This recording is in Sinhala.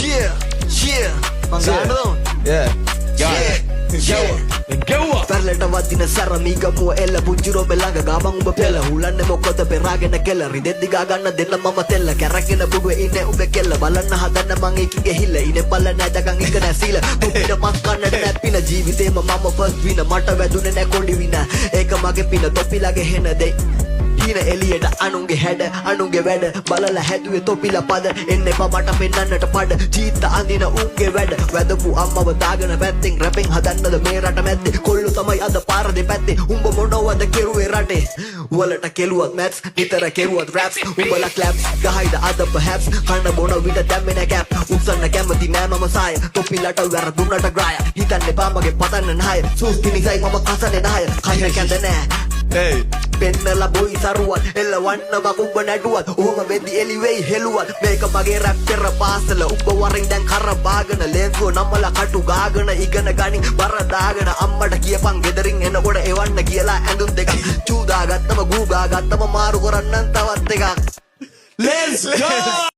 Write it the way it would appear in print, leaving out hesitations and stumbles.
Yeah, yeah. Mangano. Yeah. Yeah, yeah. Gawa. Perleta වදින සරමිගමුව එල්ල පුංචිරෝ බෙලඟ ගාමන් උඹ පෙළ හුලන්නේ මොකද පෙරාගෙන කෙල රිදෙද්දි ගා ගන්න දෙන්න මම තෙල්ල කැරගෙන බුඩුවේ ඉන්නේ උඹ කෙල්ල බලන්න හදන්න මං එකගේ හිල්ල ඉන්නේ පල්ල නැදගන් එක නැසීල උඹිට මස් කන්නට නැපින ජීවිතේම මම ෆස්ට් වින මට වැදුනේ නැ කොඩි වින ඒක මගේ පින තොපිලගේ හෙන දෙයි Hina එලියට අනුන්ගේ හැඩ අනුන්ගේ වැඩ බලලා හැදුවේ තොපිලා පද එන්නේ මට පෙන්නන්නට පඩ ජීවිත අඳින උන්ගේ වැඩ වැදපු අම්මව දාගෙන පැත්තෙන් රැපෙන් හදන්නද මේ රට මැද්දේ කොල්ලු තමයි අද පාර දෙපැත්තේ උඹ මොනවද කෙරුවේ රටේ වලට කෙලුවත් මැත්ස් නිතර කෙරුවත් රැප්ස් උඹලා ක්ලැප්ස් ගහයිද අද perhaps කන්න බොන විට දැම්මේ නැ කැප් උස්සන්න කැමති නෑ මම සාය තොපිලට වැරදුන්නට ග්‍රාය හිතන්න එපා මගේ පතන්න නහය සූස්ති නිසයි මම කසනේ නහය කන්න කැඳ නෑ Hey. පෙන්නලා බොයි සරුවත් එල්ලවන්න මකුඹ නැටුවත් උහම වෙද්දි එලි වෙයි හෙළුවත් මේක මගේ රැප් පෙර පාසල උඹ වරින් දැන් කර බාගෙන ලේන්සුව නම්මලා කටු ගාගෙන ඉගෙන ගනින් බර දාගෙන අම්මට කියපන් ගෙදරින් එනකොට එවන්න කියලා ඇඳුම් දෙකක් චූදා ගත්තම ගූගා ගත්තම මාරු කරන්නම් තවත් එකක් Let's go.